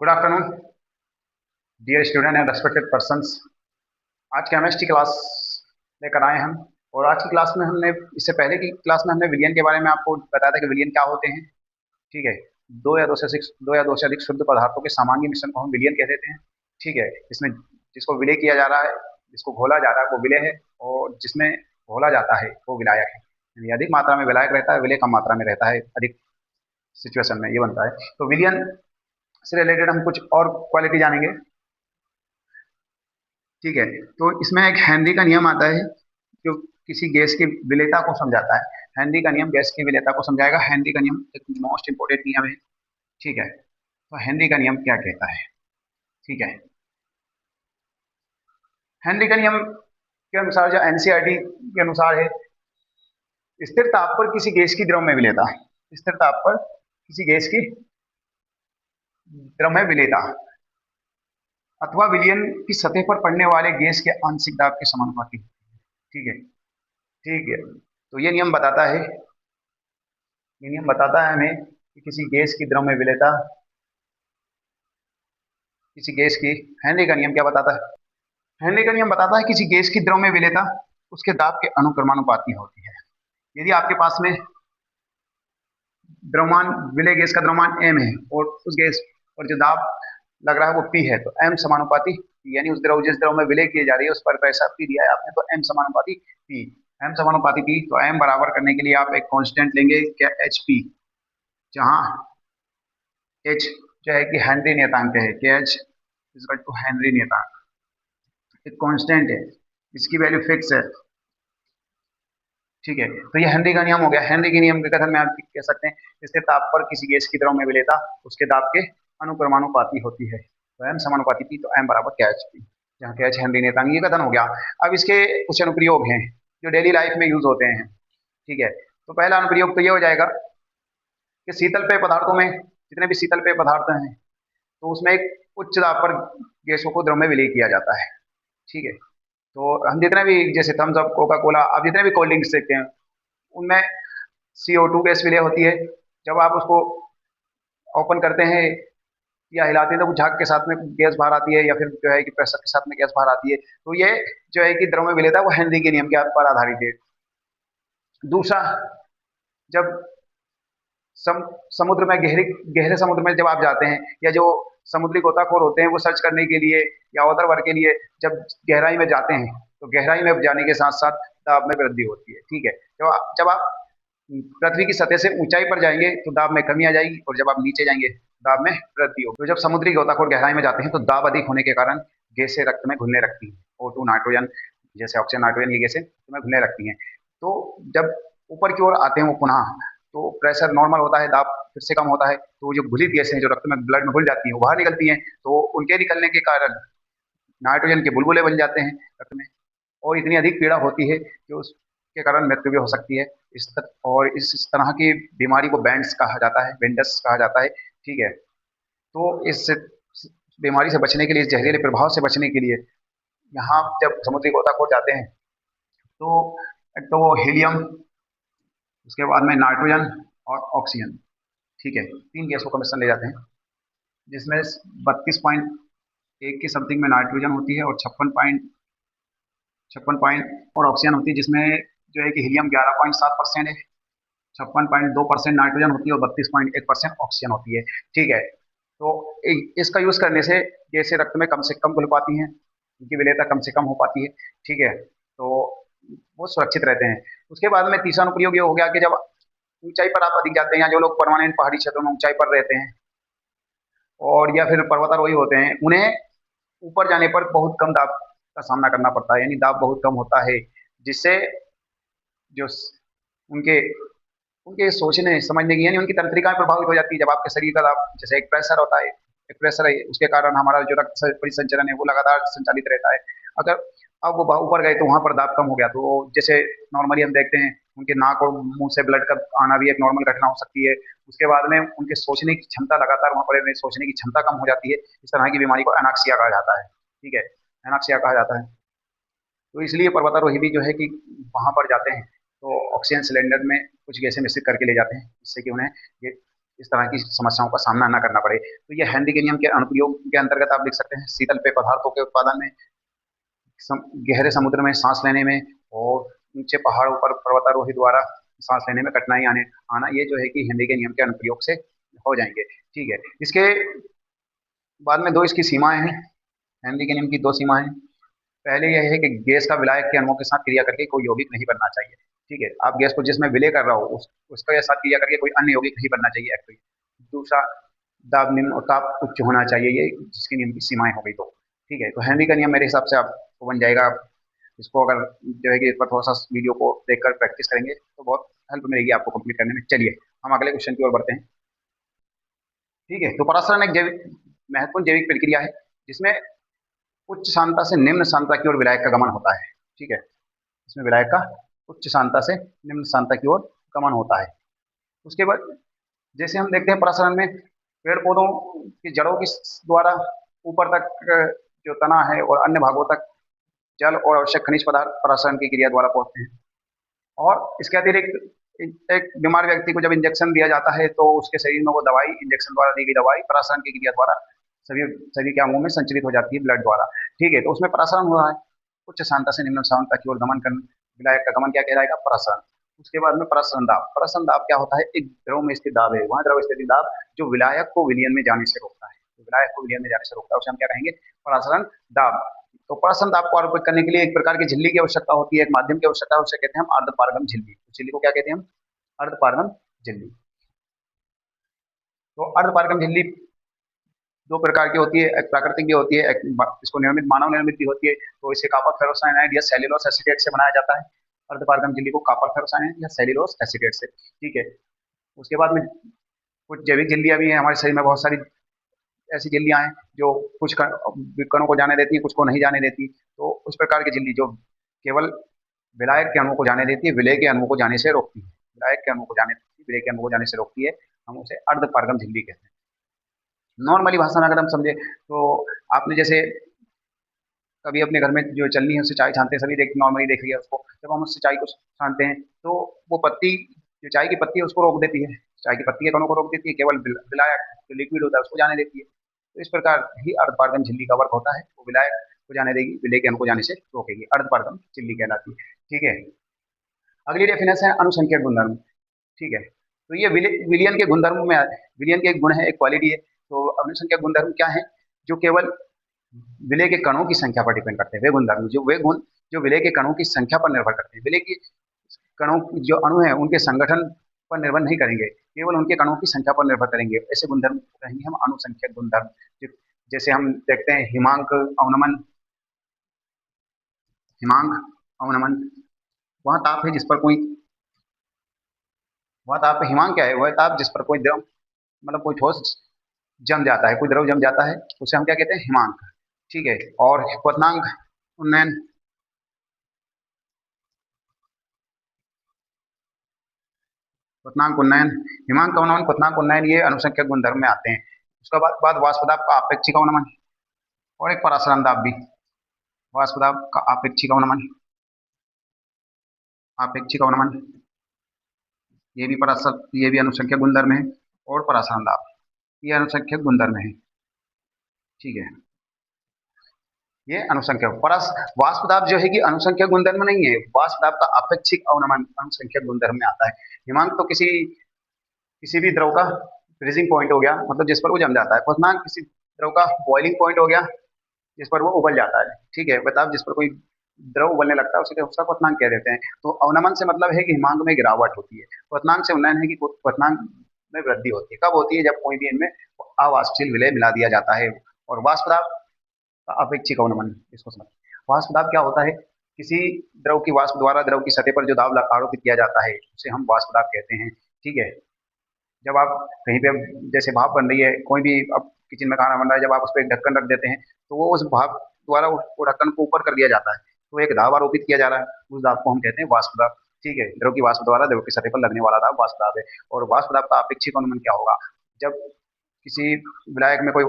Good afternoon dear student and respected persons. आज chemistry class लेकर आए हम। और आज की क्लास में हमने इससे पहले की क्लास में हमने विलयन के बारे में आपको बताया था कि विलयन क्या होते हैं। ठीक है। दो या दो से अधिक शुद्ध पदार्थों के सामान्य मिश्रण को हम विलयन कह देते हैं। ठीक है। इसमें जिसको विलय किया जा रहा है, जिसको घोला जा रहा है वो विलय है, और जिसमें घोला जाता है वो विलायक है। यानी अधिक मात्रा में विलायक रहता है, विलय कम मात्रा में रहता है। अधिक सिचुएशन में ये बनता है। तो विलयन से रिलेटेड हम कुछ और क्वालिटी जानेंगे। ठीक है। तो इसमें एक हेनरी का नियम आता है जो किसी गैस की विलेयता को समझाता है। हेनरी का नियम गैस की विलेयता को समझाएगा। हेनरी का नियम एक मोस्ट इंपोर्टेंट नियम है। ठीक है। तो हेनरी का नियम क्या कहता है? ठीक है। हेनरी का नियम के अनुसार, जो एनसीईआरटी के अनुसार है, स्थिर ताप पर किसी गैस की द्रव में विलेयता, स्थिर ताप पर किसी गैस की द्रव में विलेयता अथवा विलयन की सतह पर पड़ने वाले गैस के आंशिक दाब के समानुपाती। ठीक है। ठीक है। तो ये नियम बताता है हमें कि किसी गैस की द्रव में विलेयता, किसी गैस की, हेनरी का नियम क्या बताता है? हेनरी का नियम बताता है किसी गैस की द्रव में विलेयता उसके दाब के अनुक्रमानुपाती होती है। यदि आपके पास में द्रव्यमान, विलय गैस का द्रव्यमान m है और उस गैस पर जो दाब लग रहा है वो P है, तो m समानुपाती P, यानी जिस द्रव में विलय की जा रही है उस पर प्रेशर P दिया है आपने, तो m समानुपाती P। m समानुपाती P, तो m बराबर करने के लिए आप एक कांस्टेंट लेंगे, क्या, HP, जहां h जो है कि हेनरी नियतांक है, कि h इक्वल टू हेनरी नियतांक, एक कांस्टेंट है, इसकी वैल्यू फिक्स है। ठीक है। तो ये हेनरी का नियम हो गया। हेनरी के नियम के कथन में आप कह सकते हैं स्थिर ताप पर किसी गैस की द्रव में विलेयता उसके दाब के अनुक्रमानुपाती होती है। तो m समानुपाती P, तो m बराबर क्या एच पी, जहाँ क्या हेनरी नियतांक, ये कथन हो गया। अब इसके कुछ अनुप्रयोग हैं जो डेली लाइफ में यूज होते हैं। ठीक है। तो पहला अनुप्रयोग तो ये हो जाएगा कि शीतल पेय पदार्थों में, जितने भी शीतल पेय पदार्थ हैं, तो उसमें एक उच्च दाब पर गैसों को द्रव में विलय किया जाता है। ठीक है। तो हम जितने भी, जैसे थम्स अप, कोका कोला, आप जितने भी कोल्ड ड्रिंक्स देखते हैं उनमें CO2 गैस विलय होती है। जब आप उसको ओपन करते हैं या हिलाते हैं तो झाग के साथ में गैस बाहर आती है, या फिर जो है कि प्रेशर के साथ में गैस बाहर आती है। तो ये जो है कि द्रव में विलेयता वो हेनरी के नियम के पर आधारित है। दूसरा, जब समुद्र में, गहरे समुद्र में जब आप जाते हैं, या जो समुद्री गोताखोर होते हैं वो सर्च करने के लिए या उधर वर्ग के लिए जब गहराई में जाते हैं, तो गहराई में जाने के साथ साथ दाब में वृद्धि होती है। ठीक है। जब आप पृथ्वी की सतह से ऊंचाई पर जाएंगे तो दाब में कमी आ जाएगी, और जब आप नीचे जाएंगे दाब में वृद्धि होगी। तो जब समुद्री गोताखोर गहराई में जाते हैं तो दाब अधिक होने के कारण गैसें रक्त में घुलने लगती हैं। O2, नाइट्रोजन, जैसे ऑक्सीजन, नाइट्रोजन, ये गैसें में घुलने लगती हैं। तो जब ऊपर की ओर आते हैं वो पुनः, तो प्रेशर नॉर्मल होता है, दाब फिर से कम होता है, तो जो घुली गैसें जो रक्त में, ब्लड में घुल जाती हैं वो बाहर निकलती हैं। तो उनके निकलने के कारण नाइट्रोजन के बुलबुले बन जाते हैं रक्त में, और इतनी अधिक पीड़ा होती है कि उसके कारण मृत्यु भी हो सकती है। और इस तरह की बीमारी को बैंड्स कहा जाता है, बेंडस कहा जाता है। ठीक है। तो इस बीमारी से बचने के लिए, इस जहरीले प्रभाव से बचने के लिए, यहाँ जब समुद्री गोताखोर जाते हैं तो एक तो वो हीलियम, उसके बाद में नाइट्रोजन और ऑक्सीजन, ठीक है, तीन गैसों का मिश्रण ले जाते हैं, जिसमें 32.1 की समथिंग में नाइट्रोजन होती है, और 56 पॉइंट और ऑक्सीजन होती है, जिसमें जो है कि हीलियम 11.7% है, 56.2% नाइट्रोजन होती है, और 32.1% ऑक्सीजन होती है। ठीक है। तो इसका यूज करने से गैसें रक्त में कम से कम घुल पाती हैं, उनकी विलेयता कम से कम हो पाती है। ठीक है। तो वो सुरक्षित रहते हैं। उसके बाद में तीसरा अनुप्रयोग ये हो गया कि जब ऊंचाई पर आप अधिक जाते हैं, या जो लोग परमानेंट पहाड़ी क्षेत्रों में ऊंचाई पर रहते हैं, और या फिर पर्वतारोही होते हैं, उन्हें ऊपर जाने पर बहुत कम दाब का सामना करना पड़ता है, यानी दाब बहुत कम होता है, जिससे जो उनके उनके सोचने समझने की, यानी उनकी तंत्रिकाएं प्रभावित हो जाती है। जब आपके शरीर का दाब, जैसे एक प्रेशर होता है, एक प्रेशर है, उसके कारण हमारा जो रक्त परिसंचरण है वो लगातार संचालित रहता है। अगर अब वो ऊपर गए तो वहां पर दाब कम हो गया, तो जैसे नॉर्मली हम देखते हैं उनके नाक और मुंह से ब्लड का आना भी एक नॉर्मल घटना हो सकती है। उसके बाद में उनके सोचने की क्षमता, लगातार वहां पर सोचने की क्षमता कम हो जाती है। इस तरह की बीमारी को एनाक्सिया कहा जाता है। ठीक है। एनाक्सिया कहा जाता है। तो इसलिए पर्वतारोही भी जो है कि वहां पर जाते हैं तो ऑक्सीजन सिलेंडर में कुछ गैसें मिश्रित करके ले जाते हैं, जिससे कि उन्हें ये इस तरह की समस्याओं का सामना न करना पड़े। तो ये हेनरी के नियम के अनुप्रयोग के अंतर्गत आप लिख सकते हैं शीतल पेय पदार्थों के उत्पादन में, गहरे समुद्र में सांस लेने में, और ऊंचे पहाड़ों पर पर्वतारोही द्वारा सांस लेने में कठिनाई आने आना, ये जो है कि हेनरी के नियम के अनुप्रयोग से हो जाएंगे। ठीक है, इसके बाद में दो इसकी सीमाएं हैं, हेनरी के नियम की दो सीमाएं हैं। पहले यह है कि गैस का विलायक के अणुओं के साथ क्रिया करके कोई यौगिक नहीं बनना चाहिए। ठीक है, आप गैस को जिसमें विलय कर रहा हो उसका साथ क्रिया करके कोई अन्य यौगिक नहीं बनना चाहिए एक्चुअली। दूसरा, दाब निम्न और ताप उच्च होना चाहिए, ये जिसके नियम की सीमाएं हो गई। तो ठीक है, तो हेनरी का नियम मेरे हिसाब से आपको बन जाएगा। इसको अगर जो है कि इस पर थोड़ा सा वीडियो को देखकर प्रैक्टिस करेंगे तो बहुत हेल्प मिलेगी आपको कंप्लीट करने में। चलिए हम अगले क्वेश्चन की ओर बढ़ते हैं। ठीक है, तो परासरण एक जैविक महत्वपूर्ण जैविक प्रक्रिया है जिसमें उच्च सांद्रता से निम्न सांद्रता की ओर विलायक का गमन होता है। ठीक है, इसमें विलायक का उच्च सांद्रता से निम्न सांद्रता की ओर गमन होता है। उसके बाद जैसे हम देखते हैं परासरण में पेड़ पौधों की जड़ों की द्वारा ऊपर तक जो तना है और अन्य भागों तक जल और आवश्यक खनिज पदार्थ परासरण की क्रिया द्वारा पहुंचते हैं। और इसके अतिरिक्त एक बीमार व्यक्ति को जब इंजेक्शन दिया जाता है तो उसके शरीर में वो दवाई, इंजेक्शन द्वारा दी गई दवाई परासरण की क्रिया द्वारा सभी सभी के अंगों में संचरित हो जाती है ब्लड द्वारा। ठीक है, तो उसमें परासरण हो रहा है। उच्च सांद्रता से निम्न सांद्रता की ओर गमन कर विलायक का गमन क्या कहलाएगा? परासरण। उसके बाद में परासरण दाब। परासरण दाब क्या होता है? एक द्रव में स्थित दाब है, वहां द्रव स्थित दाब जो विलायक को विलयन में जाने से रोकता है, विलायक को विलयन में जाने से रोकता है, उसे हम क्या कहेंगे? परासरण दाब। तो परासरण दाब को आरोपित करने के लिए एक प्रकार की झिल्ली की आवश्यकता होती है, एक माध्यम की आवश्यकता है, उसे कहते हैं हम अर्धपारगम झिल्ली। झिल्ली को क्या कहते हैं हम? अर्धपारगम झिल्ली। तो अर्धपारगम झिल्ली दो प्रकार की होती है, एक प्राकृतिक भी होती है, इसको निर्मित मानव निर्मित भी होती है। तो इसे कॉपर फेरोसाइनाइड या सेल्यूलोस एसीटेट से बनाया जाता है। अर्धपारगम झिल्ली को कॉपर फेरोसाइनाइड या सेल्यूलोस एसीटेट से। ठीक है, उसके बाद में कुछ जैविक झिल्लियां भी हैं हमारे शरीर में, बहुत सारी ऐसी झिल्लियां हैं जो कुछ कणों को जाने देती है, कुछ को नहीं जाने देती। तो उस प्रकार की झिल्ली जो केवल विलायक के अणुओं को जाने देती है, विलय के अणुओं को जाने से रोकती है, विलायक के अणुओं को जाने देती है, विलय के अणुओं को जाने से रोकती है, हम उसे अर्धपारगम झिल्ली कहते हैं। नॉर्मली भाषा में अगर हम समझे तो आपने जैसे कभी अपने घर में जो चलनी है उससे चाय छानते हैं, सभी नॉर्मली देख लिया उसको। जब हम उससे चाय को छानते हैं तो वो पत्ती, जो चाय की पत्ती है उसको रोक देती है, चाय की पत्ती के कणों को रोक देती है, केवल विलायक जो लिक्विड होता है उसको जाने देती है। तो इस प्रकार ही अर्धपारगम झिल्ली का वर्क होता है, वो विलायक को जाने देगी, विलय के अणु को जाने से रोकेगी, अर्धपारगम झिल्ली कहलाती है। ठीक है, अगली डेफिनेशन है अनुसंख्यक गुणधर्म। ठीक है, तो ये विलियन के गुणधर्म में, विलियन के एक गुण है, एक क्वालिटी है। तो अनुसंख्यक गुणधर्म क्या है? जो केवल विलय के कणों की संख्या पर डिपेंड करते हैं, वे गुणधर्म जो वे गुण जो विलय के कणों की संख्या पर निर्भर करते हैं, विलय के कणों जो अणु है उनके संगठन पर निर्भर नहीं करेंगे, केवल उनके कणों की संख्या पर निर्भर करेंगे, ऐसे गुणधर्म कहेंगे हम अनुसंख्यक गुणधर्म। जैसे हम देखते हैं हिमांक अवनमन, हिमांक अवनमन, वह ताप है जिस पर कोई, वह ताप, हिमांक क्या है? वह ताप जिस पर कोई द्रव, मतलब कोई ठोस जम जाता है, कोई द्रव जम जाता है, उसे हम क्या कहते हैं? हिमांक। ठीक है, और क्वथनांक उन्नयन, क्वथनांक उन्नयन, हिमांक अवनमन, क्वथनांक उन्नयन, ये अनुसंख्यक गुणधर्म में आते हैं। उसके बाद वाष्प दाब का आपेक्षिक अवनमन और एक परासरण दाब भी, वाष्प दाब का आपेक्षिक अवनमन, आपेक्षिक अवनमन, ये भी अनुसंख्यक गुणधर्म है, और परासरण दाब ये अनुसंख्यक गुणधर्म है। ठीक है, ये अनुसंख्यक परस वाष्प दाब जो है कि अनुसंख्यक गुणधर्म नहीं है, वाष्प दाब का अपेक्षिक अवनमन अनुसंख्यक गुणधर्म में आता है। हिमांक तो किसी किसी भी द्रव का फ्रीजिंग पॉइंट हो गया, मतलब जिस पर वो जम जाता है। क्वथनांक किसी द्रव का बॉइलिंग पॉइंट हो गया, जिस पर वो उबल जाता है। ठीक है, बताओ जिस पर कोई द्रव उबलने लगता है उसे उसका क्वथनांक कह देते हैं। तो अवनमन से मतलब है कि हिमांक में गिरावट होती है, क्वथनांक से उन्नयन है कि क्वथनांक में वृद्धि होती है। कब होती है? जब कोई भी इनमें अवाष्पशील विलय मिला दिया जाता है। और वाष्प दाब का अपेक्षिक अवनमन, इसको समझ, वाष्प दाब क्या होता है? किसी द्रव की वाष्प द्वारा द्रव की सतह पर जो दाब आरोपित किया जाता है उसे हम वाष्प दाब कहते हैं। ठीक है, जब आप कहीं पे जैसे भाप बन रही है, कोई भी अब किचन में खाना बन रहा है, जब आप उस पर एक ढक्कन रख देते हैं तो वो उस भाप द्वारा वो ढक्कन को ऊपर कर दिया जाता है, तो एक दाब आरोपित किया जा रहा है, उस दाब को हम कहते हैं वाष्प दाब। ठीक है, द्रव की वाष्प द्वारा द्रव की सतह पर लगने वाला दाब वाष्प दाब है। और वाष्प दाब का अपेक्षिक अनुमान क्या होगा? जब किसी विलायक में कोई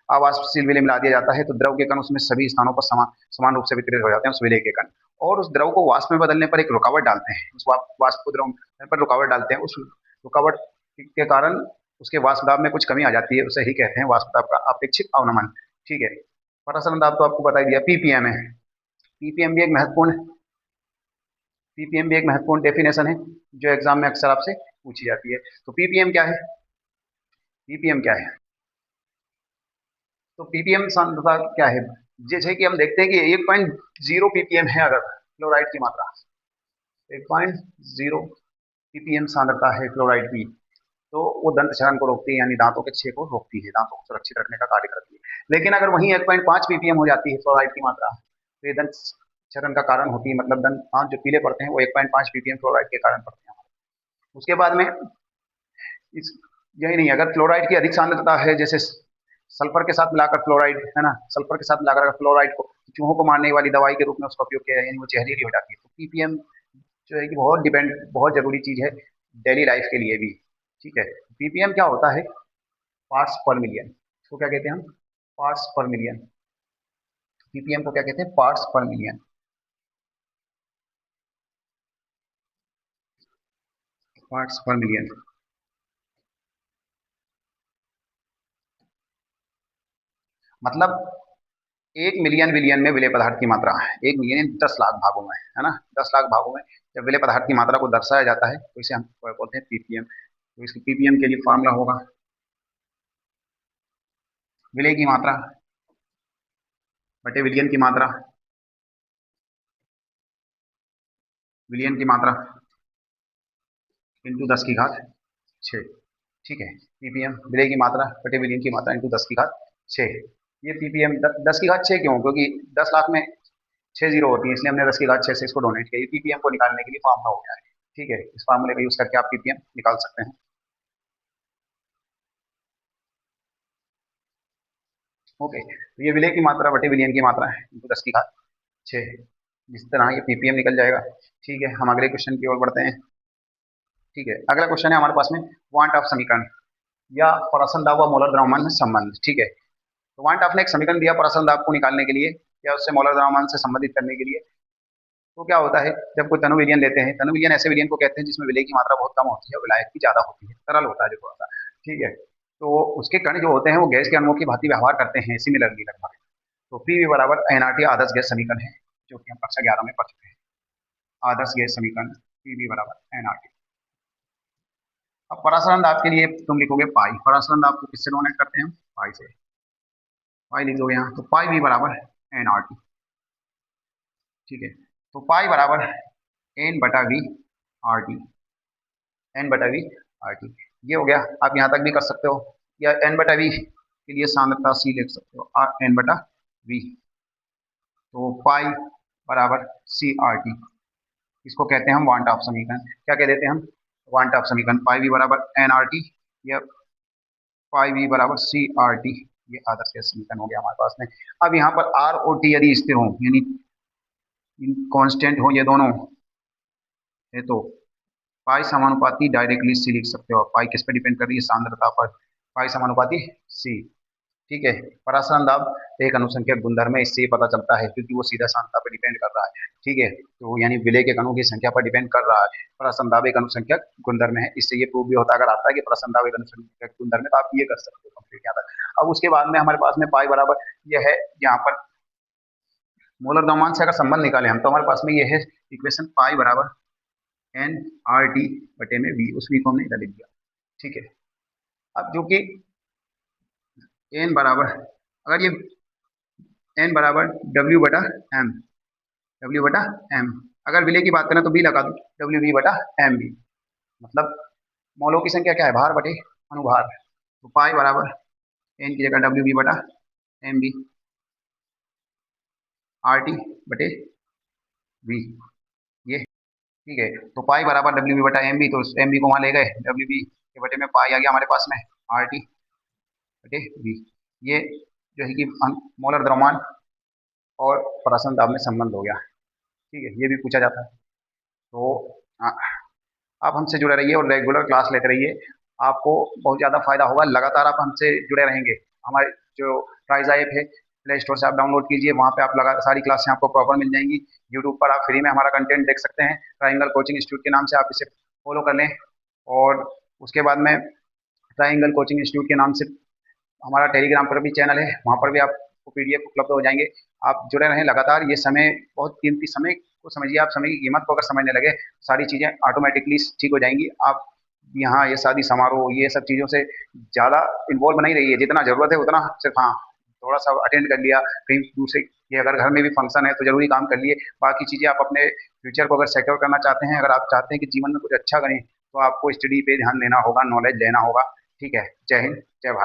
अवाष्पशील विलय मिला दिया जाता है तो द्रव के कण उसमें सभी स्थानों पर समान रूप से वितरित हो जाते हैं, उस विलय के कण, और उस द्रव को वाष्प में बदलने पर एक रुकावट डालते हैं, उस वाष्प को द्रव पर रुकावट डालते हैं, उस रुकावट के कारण उसके वाष्प दाब में कुछ कमी आ जाती है, उसे ही कहते हैं वाष्प दाब का अपेक्षित अवनमन। ठीक है, परासरण दाब तो आपको बता ही दिया, पीपीएम है। पीपीएम भी एक महत्वपूर्ण पीपीएम भी एक महत्वपूर्ण डेफिनेशन है जो एग्जाम में अक्सर आपसे पूछी जाती है। तो पीपीएम क्या है? पीपीएम क्या है? तो पीपीएम सांद्रता क्या है? जैसे कि हम देखते हैं कि 1.0 पीपीएम है अगर क्लोराइड की मात्रा, 1.0 पीपीएम सांद्रता है क्लोराइड की, तो वो दंत क्षरण को रोकती है, यानी दांतों के छेद को रोकती है, दांतों को सुरक्षित रखने का कार्य करती है। लेकिन अगर वहीं 1.5 पीपीएम हो जाती है फ्लोराइड की मात्रा, तो ये दंत क्षरण का कारण होती है, मतलब दंत दांत जो पीले पड़ते हैं वो 1.5 पीपीएम फ्लोराइड के कारण पड़ते हैं। उसके बाद में इस यही नहीं, अगर फ्लोराइड की अधिक सांद्रता है, जैसे सल्फर के साथ मिलाकर फ्लोराइड है ना, सल्फर के साथ मिलाकर फ्लोराइड को चूहों को मारने वाली दवाई के रूप में उसका उपयोग किया है, यानी वो जहरीली हो जाती है। तो पीपीएम जो है कि बहुत जरूरी चीज है डेली लाइफ के लिए भी। ठीक है, पीपीएम क्या होता है? पार्ट्स पर मिलियन। इसको क्या कहते हैं हम? पार्ट्स पर मिलियन। पीपीएम को क्या कहते हैं? पार्ट्स पर मिलियन। पार्ट्स पर मिलियन मतलब 1 मिलियन विलियन में विलेय पदार्थ की मात्रा है। 1 मिलियन 10 लाख भागों में, है ना, 10 लाख भागों में जब विलेय पदार्थ की मात्रा को दर्शाया जाता है तो इसे हम बोलते हैं पीपीएम। तो इसके पीपीएम के लिए फॉर्मूला होगा विलेय की मात्रा बटे विलियन की मात्रा, विलियन की मात्रा इंटू 10⁶। ठीक है, पीपीएम विलेय की मात्रा बटे विलियन की मात्रा इंटू 10⁶। ये पीपीएम 10⁶ क्यों? क्योंकि 10 लाख में 6 जीरो होती है, इसलिए हमने 10⁶ से इसको डोनेट किया। ये पीपीएम को निकालने के लिए फॉर्मूला हो गया है। ठीक है, इस फॉर्मूले का यूज करके आप पीपीएम निकाल सकते हैं। ओके, तो ये विलेय की मात्रा बटे विलियन की मात्रा है इंटू 10⁶। जिस तरह ये पीपीएम निकल जाएगा। ठीक है, हम अगले क्वेश्चन की ओर बढ़ते हैं। ठीक है, अगला क्वेश्चन है हमारे पास में वांट ऑफ समीकरण या परासरण दाब व मोलर द्रव्यमान में संबंध। ठीक है, तो वांट ऑफ ने एक समीकरण दिया परासरण दाब को निकालने के लिए या उससे मोलर द्रव्यमान से संबंधित करने के लिए। तो क्या होता है, जब कोई तनु विलयन लेते हैं, तनु विलयन ऐसे विलयन को कहते हैं जिसमें विलेय की मात्रा बहुत कम होती है और विलायक की ज्यादा होती है, तरल होता है जो थोड़ा सा। ठीक है, तो उसके कण जो होते हैं वो गैस के अणुओं की भांति व्यवहार करते हैं सिमिलरली लगभग। तो पीवी बराबर एनआरटी आदर्श गैस समीकरण है, जो कि हम कक्षा 11 में पढ़ चुके हैं। आदर्श गैस समीकरण पीवी बराबर एनआरटी। अब परासरण दाब के लिए तुम लिखोगे पाई। परासरण दाब को किससे डोनेट करते हैं हम? पाई से। पाई लिख दोगे यहाँ, तो पाई वी बराबर एनआरटी। ठीक है, तो पाई बराबर एन बटा वी आर टी। एन बटा वी आर टी, ये हो गया। आप यहाँ तक भी कर सकते हो, या एन बटा वी के लिए सांद्रता सी लिख सकते हो, आर एन बटा वी। तो पाई बराबर सी आर टी, इसको कहते हैं हम वांट ऑफ समीकरण। क्या कह देते हैं हम? वांट ऑफ समीकरण। पाई वी बराबर एन आर टी या पाई वी बराबर सी आर टी, ये आदर्श गैस समीकरण हो गया हमारे पास में। अब यहाँ पर आर और टी यदि स्थिर हो, यानी कांस्टेंट हो ये दोनों है, तो पाई समानुपाती डायरेक्टली सी लिख सकते हो। पाई किस पे डिपेंड कर रही है? सांद्रता पर। पाई समानुपाती सी। ठीक है, परासरण दाब एक अनुसंख्यक गुणधर्म है, इससे ये पता चलता है क्योंकि वो सीधा सांद्रता पर डिपेंड कर रहा है। ठीक है, तो यानी विलेय के कणों की संख्या पर डिपेंड कर रहा है। परासरण दाब एक अनुसंख्यक गुणधर्म है, इससे ये प्रूव भी होता अगर आता है कि परासरण दाब एक अनुसंख्यक गुणधर्म है, तो आप ये कर सकते हो कंप्लीट यहाँ तक। अब उसके बाद में हमारे पास में पाई बराबर ये है, यहाँ पर मोलर द्रव्यमान से अगर संबंध निकाले हम, तो हमारे पास में ये है इक्वेशन पाई बराबर एन आर टी बटे में वी, उस वी को हमने इधर लिख दिया। ठीक है, अब जो कि एन बराबर, अगर ये एन बराबर डब्ल्यू बटा एम, डब्ल्यू बटा एम, अगर विलेय की बात करें तो बी लगा दो, डब्ल्यू बी बटा एम बी, मतलब मौलों की संख्या क्या है? भार बटे अनुभार। तो पाई बराबर एन की जगह डब्ल्यू बी बटा एम बी आर टी बटे वी, ये। ठीक है, तो पाई बराबर डब्ल्यू बी बटा एम बी, तो एम बी को वहां ले गए, डब्ल्यू बी के बटे में पाई आ गया हमारे पास में आर टी बटे वी। ये जो है कि मोलर द्रव्यमान और परासरण दाब में संबंध हो गया। ठीक है, ये भी पूछा जाता है। तो आप हमसे जुड़े रहिए और रेगुलर क्लास लेते रहिए, आपको बहुत ज़्यादा फायदा होगा। लगातार आप हमसे जुड़े रहेंगे। हमारे जो ट्राइज ऐप है, प्ले स्टोर से आप डाउनलोड कीजिए, वहाँ पे आप लगा सारी क्लासें आपको प्रॉपर मिल जाएंगी। यूट्यूब पर आप फ्री में हमारा कंटेंट देख सकते हैं, ट्राइंगल कोचिंग इंस्टीट्यूट के नाम से आप इसे फॉलो कर लें। और उसके बाद में ट्रायंगल कोचिंग इंस्टीट्यूट के नाम से हमारा टेलीग्राम पर भी चैनल है, वहाँ पर भी आपको पीडीएफ उपलब्ध हो जाएंगे। आप जुड़े रहें लगातार। ये समय बहुत कीमती, समय को समझिए आप, समय की कीमत को अगर समझने लगे, सारी चीज़ें ऑटोमेटिकली ठीक हो जाएंगी। आप यहाँ ये शादी समारोह ये सब चीज़ों से ज़्यादा इन्वॉल्व नहीं रहिए। जितना ज़रूरत है उतना सिर्फ, हाँ, थोड़ा सा अटेंड कर लिया, कहीं दूसरे ये अगर घर में भी फंक्शन है तो ज़रूरी काम कर लिए। बाकी चीज़ें आप अपने फ्यूचर को अगर सिक्योर करना चाहते हैं, अगर आप चाहते हैं कि जीवन में कुछ अच्छा करें, तो आपको स्टडी पे ध्यान देना होगा, नॉलेज लेना होगा। ठीक है। जय हिंद, जय भारत।